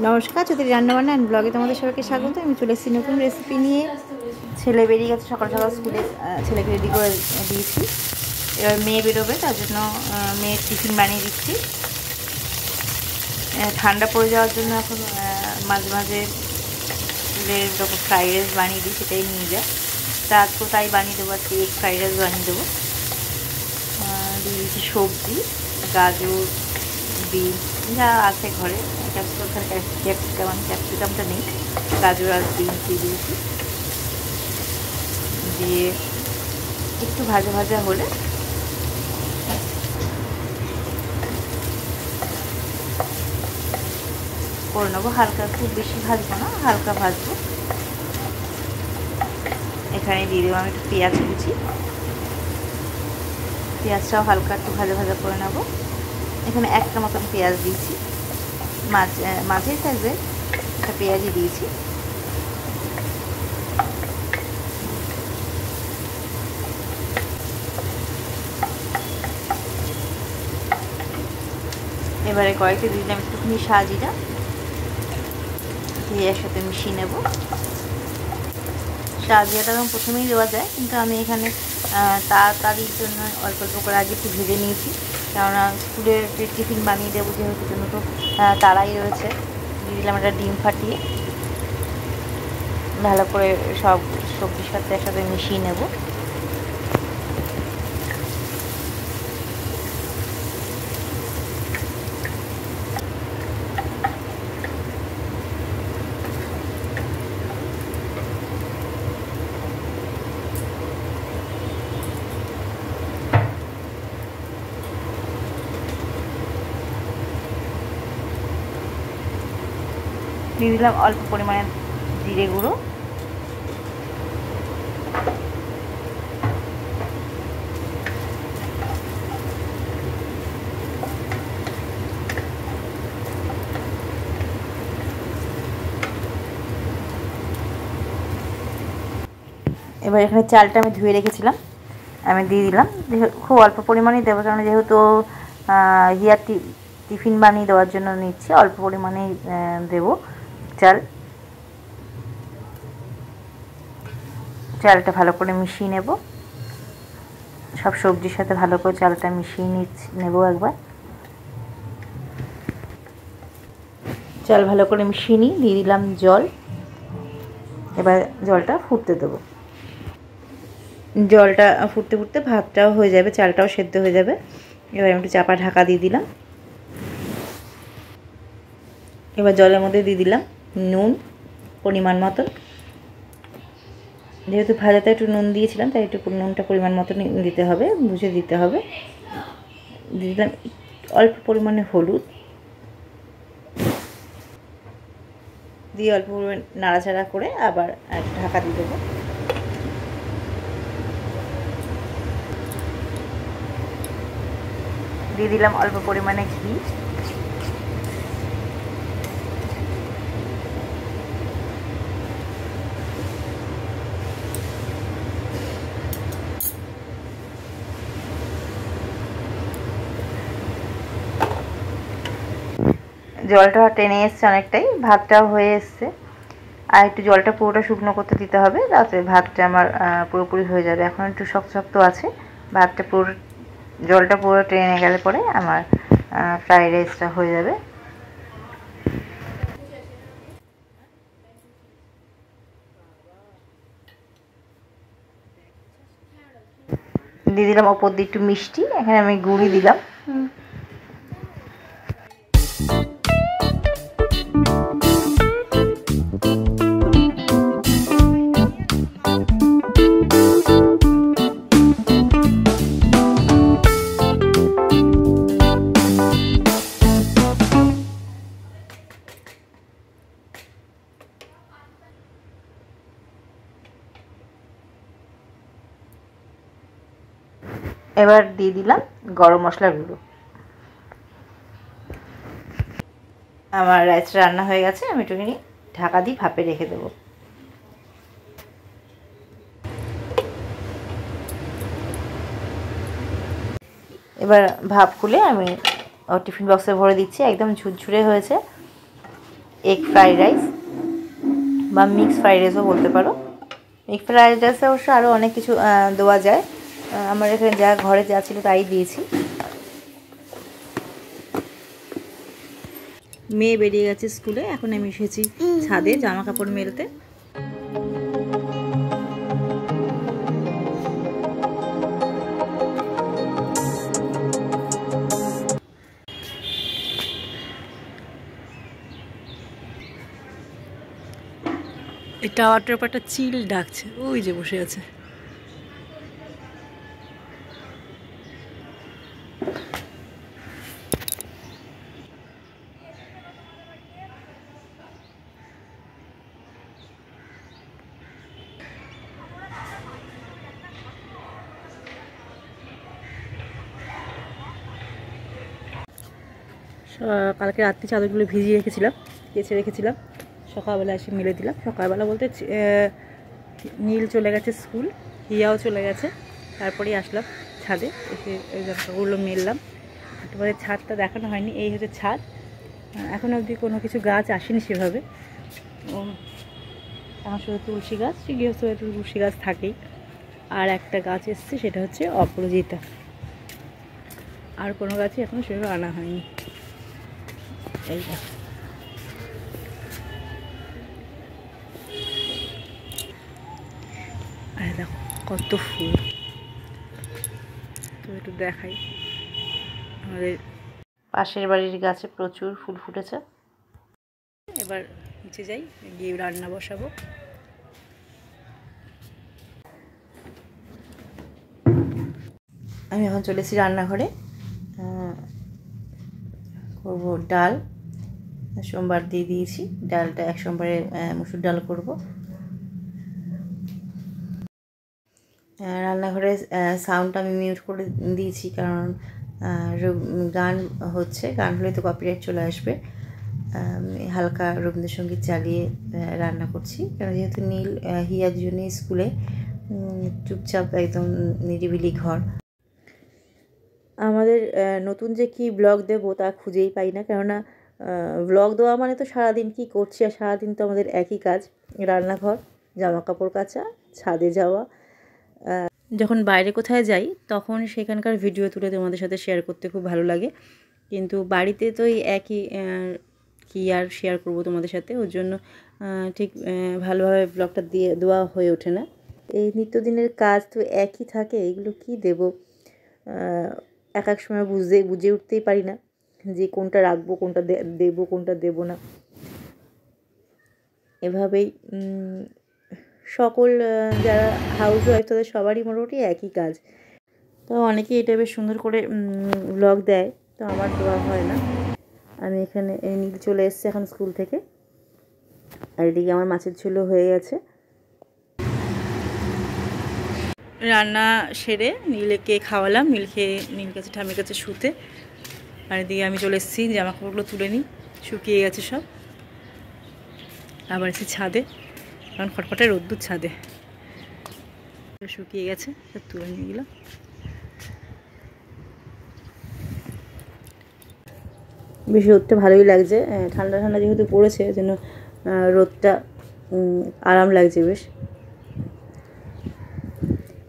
নমস্কার, চৌধুরী রান্নাবান্না অ্যান্ড ব্লগে তোমাদের সবাইকে স্বাগত। আমি চলে এসেছি নতুন রেসিপি নিয়ে। ছেলে বেরিয়ে গেছে, সকাল সকাল স্কুলে ছেলেকে রেডি করে দিয়েছি। এবার মেয়ে বেরোবে, তার জন্য মেয়ের টিফিন বানিয়ে দিচ্ছি। ঠান্ডা পড়ে যাওয়ার জন্য এখন মাঝে মাঝে স্কুলের যখন ফ্রাইড রাইস বানিয়ে দিই সেটাই নিয়ে যায়। তা আজকেও তাই বানিয়ে দেবো, আজকে এগ ফ্রাইড রাইস বানিয়ে দেবো। দিয়ে দিচ্ছি সবজি, গাজর, বিনস যা আছে ঘরে, ক্যাপসিকামটা নেই, গাজর আর বিনস দিয়ে দিয়েছি। দিয়ে একটু ভাজা ভাজা হলে করে নেবো। হালকা, খুব বেশি ভাজবো না, হালকা ভাজবো। এখানে দিয়ে দেবো আমি একটু পেঁয়াজ কুচি, পেঁয়াজটাও হালকা একটু ভাজা ভাজা করে নেবো। এখানে একটা মতন পেঁয়াজ দিয়েছি, মাঝের সাইজে একটা পেঁয়াজই দিয়েছি। এবারে কয়েকটা দিয়ে দিলাম একটুখানি সাজিটা, দিয়ে একসাথে মিশিয়ে নেব। সাজিয়াটা এবং প্রথমেই দেওয়া যায়, কিন্তু আমি এখানে তাড়াতাড়ির জন্য অল্প অল্প করে আগে একটু ভেজে নিয়েছি, কেননা স্কুলের টিফিন বানিয়ে দেবো যেহেতু, জন্য তো তাড়াই রয়েছে। দিয়ে দিলাম একটা ডিম ফাটিয়ে, ভালো করে সব সবজির সাথে একসাথে মিশিয়ে নেব। দিয়ে দিলাম অল্প পরিমাণে জিরে গুঁড়ো, এবার এখানে চালটা আমি ধুয়ে রেখেছিলাম, আমি দিয়ে দিলাম। খুব অল্প পরিমাণেই দেবো, কারণ যেহেতু হিয়ার টিফিন বানিয়ে দেওয়ার জন্য নিচ্ছি, অল্প পরিমাণেই দেবো চাল। চালটা ভালো করে মিশিয়ে নেব, সব সবজির সাথে ভালো করে চালটা মিশিয়ে নেব একবার। চাল ভালো করে মিশিয়ে নিই, দিয়ে দিলাম জল। এবার জলটা ফুটতে দেবো। জলটা ফুটতে ফুটতে ভাতটাও হয়ে যাবে, চালটাও সেদ্ধ হয়ে যাবে। এবার আমি একটু চাপা ঢাকা দিয়ে দিলাম। এবার জলের মধ্যে দিয়ে দিলাম নুন পরিমাণ মতন, যেহেতু ভাজাতে একটু নুন দিয়েছিলাম তাই একটু নুনটা পরিমাণ মতন দিতে হবে, বুঝে দিতে হবে। দিয়ে দিলাম অল্প পরিমাণে হলুদ, দিয়ে অল্প পরিমাণ নাড়াচাড়া করে আবার ঢাকা দিয়ে দেবো। দিয়ে দিলাম অল্প পরিমাণে ঘি, জলটা টেনে এসছে অনেকটাই, ভাতটাও হয়ে এসছে। আর একটু জলটা পুরোটা শুকনো করতে দিতে হবে, তাতে ভাতটা আমার পুরোপুরি হয়ে যাবে। এখন একটু শক্ত শক্ত আছে, ভাতটা পুরো জলটা পুরো টেনে গেলে পরে আমার ফ্রাইড রাইসটা হয়ে যাবে। দিয়ে দিলাম ওপর দিয়ে একটু মিষ্টি, এখানে আমি গুঁড়ি দিলাম। এবার দিয়ে দিলাম গরম মশলার গুঁড়ো। আমার রাইসটা রান্না হয়ে গেছে, আমি একটুখানি ঢাকা দিয়ে ভাপে রেখে দেবো। এবার ভাপ খুলে আমি টিফিন বক্সে ভরে দিচ্ছি, একদম ঝুরঝুরে হয়েছে। এগ ফ্রাইড রাইস বা মিক্স ফ্রাইড রাইসও বলতে পারো। মিক্স ফ্রাইড রাইসে অবশ্য আরও অনেক কিছু দেওয়া যায়, আমার এখানে যা ঘরে যা ছিল তাই দিয়েছি। মেয়ে বেরিয়ে গেছে স্কুলে, এখন আমি এসেছি ছাদে জামা কাপড় মেলতে। এই টাওয়ারটার উপর একটা চিল ডাকছে, ওই যে বসে আছে। কালকে রাত্রি চাদরগুলো ভিজিয়ে রেখেছিলাম, কেচে রেখেছিলাম, সকালবেলা এসে মেলে দিলাম। সকালবেলা বলতে নীল চলে গেছে স্কুল, হিয়াও চলে গেছে, তারপরেই আসলাম ছাদে, এসে ওই জামাকাপড়গুলো মেললাম। তারপরে ছাদটা দেখানো হয়নি, এই হচ্ছে ছাদ। এখন অবধি কোনো কিছু গাছ আসেনি সেভাবে, আমার শুধু তুলসী গাছ, গৃহস্থ তুলসী গাছ থাকেই, আর একটা গাছ এসছে সেটা হচ্ছে অপরাজিতা, আর কোনো গাছই এখনও সেভাবে আনা হয়নি। এই আরে দেখো কত ফুল, তো একটু দেখাই। আমাদের পাশের বাড়ির গাছে প্রচুর ফুল ফুটেছে। এবার নিচে যাই, গিয়ে রান্না বসাবো। আমি এখন চলে এসেছি রান্নাঘরে, করবো ডাল। সোমবার দিয়ে দিয়েছি ডালটা, এক সোমবারে মুসুর ডাল করব। রান্নাঘরে সাউন্ডটা আমি মিউট করে দিয়েছি, কারণ গান হচ্ছে, গান হলে তো কপিরাইট চলে আসবে। হালকা রবীন্দ্রসঙ্গীত চালিয়ে রান্না করছি, কারণ যেহেতু নীল হিয়ার জন্য স্কুলে, চুপচাপ একদম নিরিবিলি ঘর। আমাদের নতুন যে কি ব্লগ দেবো তা খুঁজেই পাই না, কেননা ব্লগ দেওয়া মানে তো সারাদিন কী করছি, আর সারাদিন তো আমাদের একই কাজ, রান্নাঘর, জামাকাপড় কাচা, ছাদে যাওয়া। যখন বাইরে কোথায় যাই তখন সেখানকার ভিডিও তুলে তোমাদের সাথে শেয়ার করতে খুব ভালো লাগে, কিন্তু বাড়িতে তো এই একই, কী আর শেয়ার করবো তোমাদের সাথে, ওর জন্য ঠিক ভালোভাবে ব্লগটা দেওয়া হয়ে ওঠে না। এই নিত্যদিনের কাজ তো একই থাকে, এগুলো কি দেব, এক এক সময় বুঝে উঠতেই পারি না যে কোনটা রাখবো, কোনটা দেবো, কোনটা দেবো না। এভাবেই সকল যারা হাউস ওয়াইফ তাদের সবারই মোটামুটি একই কাজ। তো অনেকেই এটা বেশ সুন্দর করে ব্লগ দেয়, তো আমার দেওয়া হয় না। আমি এখানে নীল চলে এসেছে এখন স্কুল থেকে, আর এদিকে আমার মাছের ঝোলও হয়ে গেছে। রান্না সেরে নীলকে খাওয়ালাম, নীল খেয়ে নীল কাছে ঠামের কাছে শুতে, আর এদিকে আমি চলে এসেছি জামাকাপড়গুলো তুলে নিই, শুকিয়ে গেছে সব। আবার এসে ছাদে, কারণ খটখটে রোদ্দুর ছাদে, শুকিয়ে গেছে, সব তুলে নিয়ে গেলাম। বেশ রোদটা ভালোই লাগছে, ঠান্ডা ঠান্ডা যেহেতু পড়েছে যেন রোদটা আরাম লাগছে বেশ।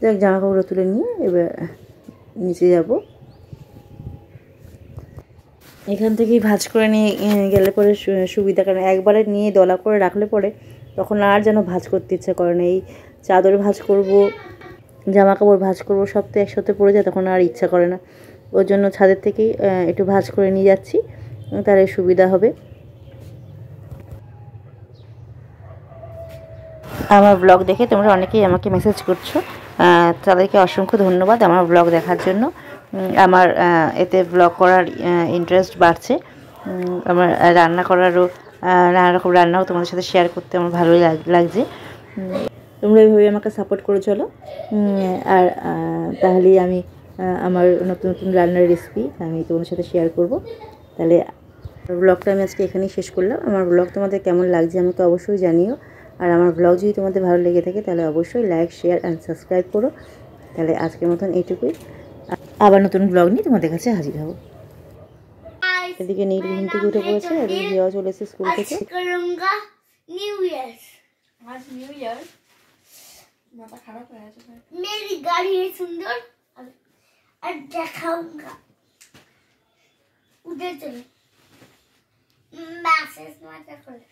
যাক, জামা কাপড় তুলে নিয়ে এবার নিচে যাব। এখান থেকেই ভাঁজ করে নিয়ে গেলে পরে সুবিধা, কারণ একবারে নিয়ে দলা করে রাখলে পরে তখন আর যেন ভাঁজ করতে ইচ্ছা করে না। এই চাদর ভাঁজ করব, জামা কাপড় ভাঁজ করব, সব তো একসাথে পড়ে যায়, তখন আর ইচ্ছা করে না। ওর জন্য ছাদের থেকেই একটু ভাঁজ করে নিয়ে যাচ্ছি, তাহলে সুবিধা হবে। আমার ব্লগ দেখে তোমরা অনেকেই আমাকে মেসেজ করছো, তাদেরকে অসংখ্য ধন্যবাদ আমার ব্লগ দেখার জন্য। আমার এতে ব্লগ করার ইন্টারেস্ট বাড়ছে, আমার রান্না করারও, নানা রকম রান্নাও তোমাদের সাথে শেয়ার করতে আমার ভালোই লাগছে। তোমরা এইভাবে আমাকে সাপোর্ট করে চলো, আর তাহলেই আমি আমার নতুন নতুন রান্নার রেসিপি আমি তোমাদের সাথে শেয়ার করব। তাহলে ব্লগটা আমি আজকে এখানেই শেষ করলাম। আমার ব্লগ তোমাদের কেমন লাগছে আমাকে অবশ্যই জানিও, আর আমার ব্লগ যদি তোমাদের ভালো লেগে থাকে তাহলে অবশ্যই লাইক, শেয়ার অ্যান্ড সাবস্ক্রাইব করো। তাহলে আজকের মতন এইটুকুই, আবার নতুন ব্লগ নিয়ে তোমাদের কাছে হাজির হব। এদিকে নীল ঘুম থেকে উঠে পড়েছে, এদিকে হিয়াও চলে এসেছে স্কুল থেকে। নিউ ইয়ার, আজ নিউ ইয়ার, মাথা খারাপ হয়ে গেছে। मेरी गाड़ी है सुंदर और दिखाऊंगा उधर चलो मैसेज मत करो।